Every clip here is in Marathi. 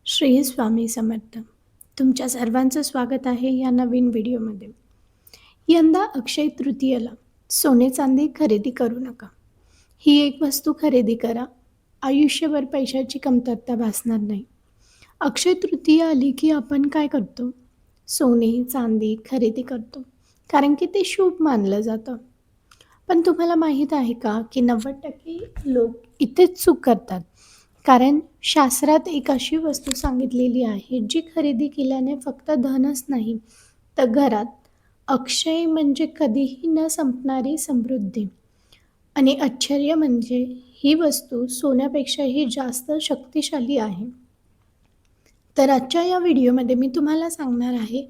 श्री स्वामी समर्थ. तुमच्या सर्वांचं स्वागत आहे या नवीन व्हिडिओमध्ये. यंदा अक्षय तृतीयेला सोने चांदी खरेदी करू नका. ही एक वस्तू खरेदी करा. आयुष्यभर पैशाची कमतरता भासणार नाही. अक्षय तृतीया आली की आपण काय करतो? सोने चांदी खरेदी करतो, कारण की ते शुभ मानलं जातं. पण तुम्हाला माहीत आहे का की 90% लोक इथेच चूक करतात. कारण शास्त्रात एक अशी वस्तू सांगितलेली आहे जी खरेदी केल्याने फक्त धनच नाही, तर घरात अक्षय म्हणजे कधीही न संपणारी समृद्धी. आणि आश्चर्य म्हणजे ही वस्तू सोन्यापेक्षाही जास्त शक्तिशाली आहे. तर आजच्या या व्हिडिओमध्ये मी तुम्हाला सांगणार आहे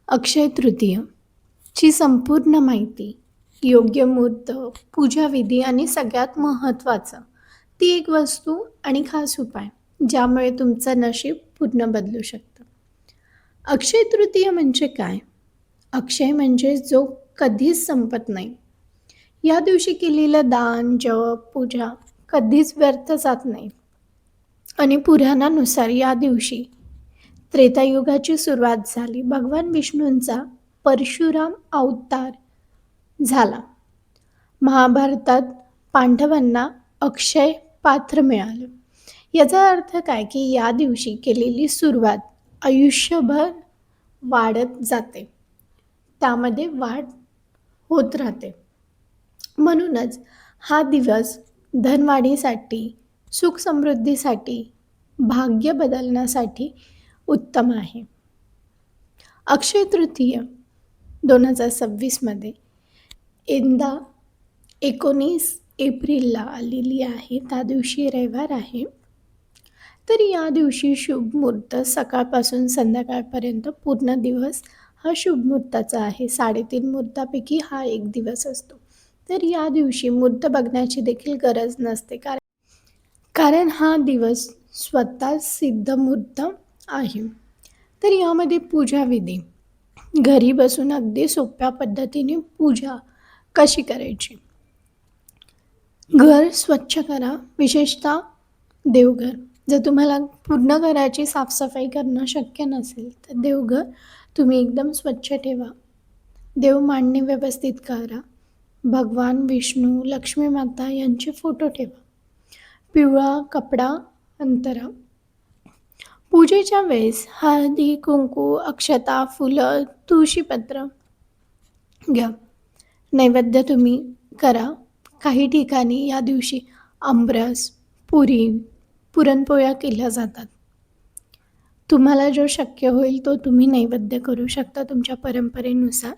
अक्षय तृतीयची संपूर्ण माहिती, योग्य मुहूर्त, पूजाविधी आणि सगळ्यात महत्त्वाचं, ती एक वस्तू आणि खास उपाय, ज्यामुळे तुमचं नशीब पूर्ण बदलू शकतं. अक्षय तृतीय म्हणजे काय? अक्षय म्हणजे जो कधीच संपत नाही. या दिवशी केलेलं दान, जप, पूजा कधीच व्यर्थ जात नाही. आणि पुराणानुसार या दिवशी त्रेतायुगाची सुरुवात झाली. भगवान विष्णूंचा परशुराम अवतार झाला. महाभारतात पांडवांना अक्षय पात्र मिळालं. याचा अर्थ काय की या दिवशी केलेली सुरुवात आयुष्यभर वाढत जाते, त्यामध्ये वाढ होत राहते. म्हणूनच हा दिवस धनवाढीसाठी, सुख समृद्धीसाठी, भाग्य बदलण्यासाठी उत्तम आहे. अक्षय तृतीय 2026मध्ये यंदा 19 एप्रिलला आलेली आहे. त्या दिवशी रविवार आहे. तर या दिवशी शुभ मुहूर्त सकाळपासून संध्याकाळपर्यंत पूर्ण दिवस हा शुभ मुहूर्ताचा आहे. 3.5 मुहूर्तापैकी हा एक दिवस असतो. तर या दिवशी मुहूर्त बघण्याची देखील गरज नसते, कारण हा दिवस स्वतः सिद्ध मुहूर्त आहे. तर यामध्ये पूजाविधी, घरी बसून अगदी सोप्या पद्धतीने पूजा कशी करायची. घर स्वच्छ करा, विशेषतः देवघर. जर तुम्हाला पूर्ण घराची साफसफाई करणं शक्य नसेल तर देवघर तुम्ही एकदम स्वच्छ ठेवा. देव मांडणी व्यवस्थित करा. भगवान विष्णू, लक्ष्मी माता यांचे फोटो ठेवा. पिवळा कपडा अंतरा. पूजेच्या वेळेस हळदी, कुंकू, अक्षता, फुलं, तुळशीपत्र घ्या. नैवेद्य तुम्ही करा. काही ठिकाणी या दिवशी आमरस, पुरी, पुरणपोळ्या केल्या जातात. तुम्हाला जो शक्य होईल तो तुम्ही नैवेद्य करू शकता तुमच्या परंपरेनुसार.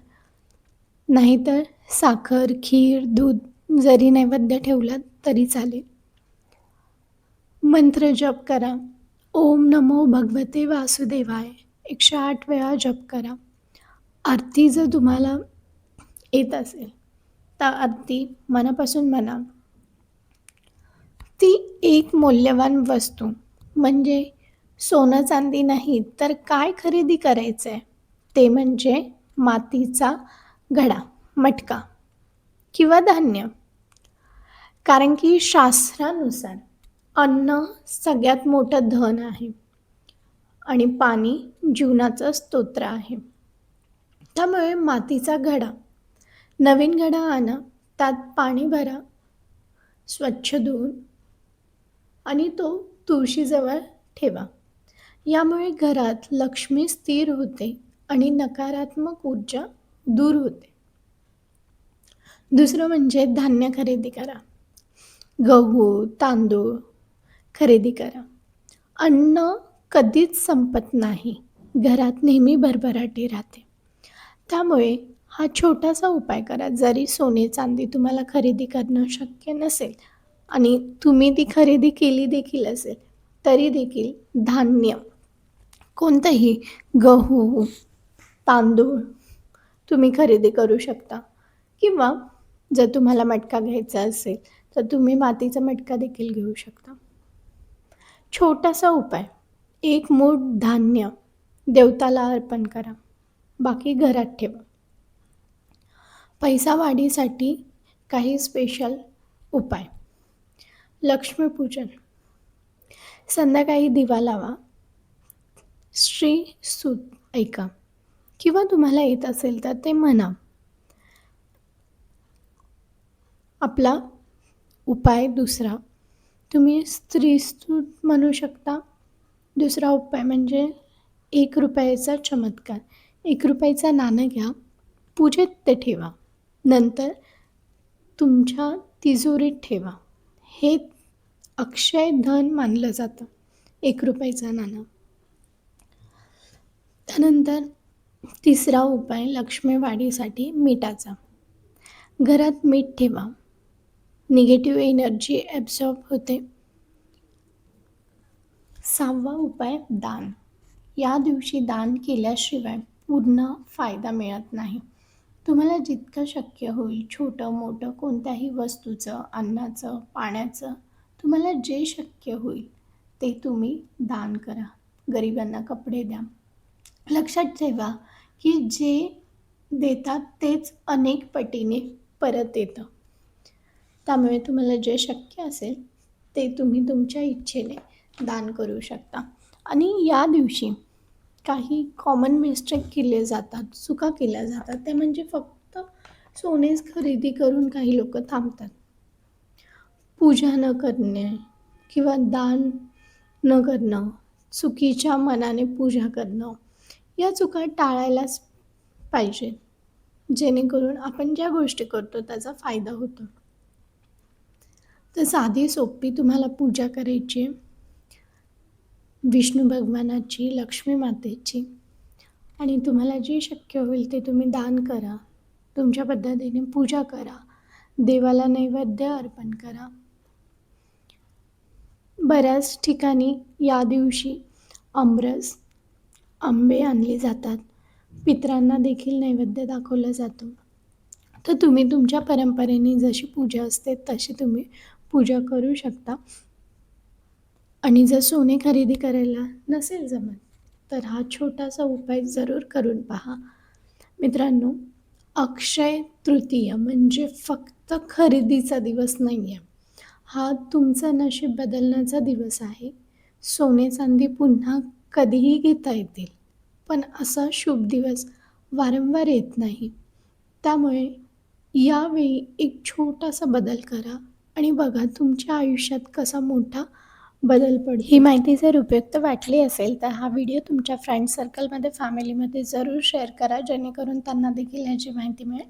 नाहीतर साखर, खीर, दूध जरी नैवेद्य ठेवलात तरी चालेल. मंत्र जप करा. ओम नमो भगवते वासुदेवाय 108 वेळा जप करा. आरती जर तुम्हाला येत असेल तर आरती मनापासून म्हणा. ती एक मौल्यवान वस्तू म्हणजे सोनं चांदी नाही तर काय खरेदी करायचं आहे ते म्हणजे मातीचा घडा, मटका किंवा धान्य. कारण की शास्त्रानुसार अन्न सगळ्यात मोठं धन आहे आणि पाणी जीवनाचं स्तोत्र आहे. त्यामुळे मातीचा घडा, नवीन घडा आणा, त्यात पाणी भरा, स्वच्छ धुवून, आणि तो तुळशीजवळ ठेवा. यामुळे घरात लक्ष्मी स्थिर होते आणि नकारात्मक ऊर्जा दूर होते. दुसरं म्हणजे धान्य खरेदी करा. गहू, तांदूळ खरेदी करा. अन्न कधीच संपत नाही. घरात नेहमी भरभराटी राहते. त्यामुळे हा छोटासा उपाय करा. जरी सोने चांदी तुम्हाला खरेदी करणं शक्य नसेल आणि तुम्ही ती खरेदी केली देखील असेल तरी देखील धान्य कोणतंही, गहू, तांदूळ तुम्ही खरेदी करू शकता. किंवा जर तुम्हाला मटका घ्यायचा असेल तर तुम्ही मातीचा मटका देखील घेऊ शकता. छोटासा उपाय, एक मूठ धान्य देवताला अर्पण करा, बाकी घरात ठेवा. पैसा वाढीसाठी काही स्पेशल उपाय. लक्ष्मीपूजन. संध्याकाळी दिवा लावा. श्री सूत ऐका किंवा तुम्हाला येत असेल तर ते म्हणा. आपला उपाय दुसरा, तुम्ही स्त्रीस्तुत म्हणू शकता. दुसरा उपाय म्हणजे ₹1 चमत्कार. ₹1 नाणं घ्या, पूजेत ते ठेवा. नंतर तुमच्या तिजोरीत ठेवा. हे अक्षय धन मानलं जातं, ₹1 नाणं. त्यानंतर तिसरा उपाय लक्ष्मी वाढीसाठी मीठाचा. घरात मीठ ठेवा. निगेटिव्ह एनर्जी ॲब्सॉर्ब होते. 6वा उपाय दान. या दिवशी दान केल्याशिवाय पूर्ण फायदा मिळत नाही. तुम्हाला जितकं शक्य होईल छोटं मोठं कोणत्याही वस्तूचं, अन्नाचं, पाण्याचं, तुम्हाला जे शक्य होईल ते तुम्ही दान करा. गरिबांना कपडे द्या. लक्षात ठेवा की जे देतात तेच अनेक पटीने परत येतं. त्यामुळे तुम्हाला जे शक्य असेल ते तुम्ही तुमच्या इच्छेने दान करू शकता. आणि या दिवशी काही कॉमन मिस्टेक केले जातात, चुका केल्या जातात. ते म्हणजे फक्त सोनेच खरेदी करून काही लोकं थांबतात. पूजा न करणे किंवा दान न करणं, चुकीच्या मनाने पूजा करणं, या चुका टाळायलाच पाहिजेत. जेणेकरून आपण ज्या गोष्टी करतो त्याचा फायदा होतो. तर साधी सोपी तुम्हाला पूजा करायची आहे. विष्णू भगवानाची, लक्ष्मी मातेची, आणि तुम्हाला जे शक्य होईल ते तुम्ही दान करा. तुमच्या पद्धतीने पूजा करा. देवाला नैवेद्य अर्पण करा. बऱ्याच ठिकाणी या दिवशी आमरस, आंबे आणले जातात. पितरांना देखील नैवेद्य दाखवला जातो. तर तुम्ही तुमच्या परंपरेने जशी पूजा असते तशी तुम्ही पूजा करू शकता. आणि जर सोने खरेदी करायला नसेल जमत तर हा छोटासा उपाय जरूर करून पहा. मित्रांनो, अक्षय तृतीया म्हणजे फक्त खरेदीचा दिवस नाही आहे. हा तुमचं नशीब बदलण्याचा दिवस आहे. सोने चांदी पुन्हा कधीही घेता येतील, पण असा शुभ दिवस वारंवार येत नाही. त्यामुळे यावेळी एक छोटासा बदल करा आणि बघा तुमच्या आयुष्यात कसा मोठा बदल पडेल. ही माहिती जर उपयुक्त वाटली असेल तर हा व्हिडिओ तुमच्या फ्रेंड सर्कलमध्ये, फॅमिलीमध्ये जरूर शेअर करा, जेणेकरून त्यांना देखील ह्याची माहिती मिळेल.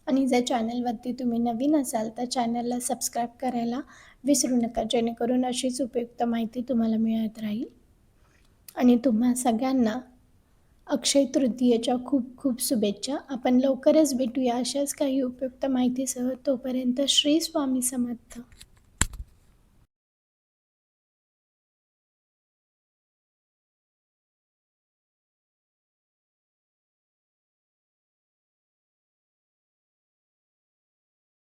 आणि जर चॅनलवरती तुम्ही नवीन असाल तर चॅनलला सबस्क्राईब करायला विसरू नका, जेणेकरून अशीच उपयुक्त माहिती तुम्हाला मिळत राहील. आणि तुम्हा सगळ्यांना अक्षय तृतीयेच्या खूप खूप शुभेच्छा. आपण लवकरच भेटूया अशाच काही उपयुक्त माहितीसह. तोपर्यंत श्री स्वामी समर्थ.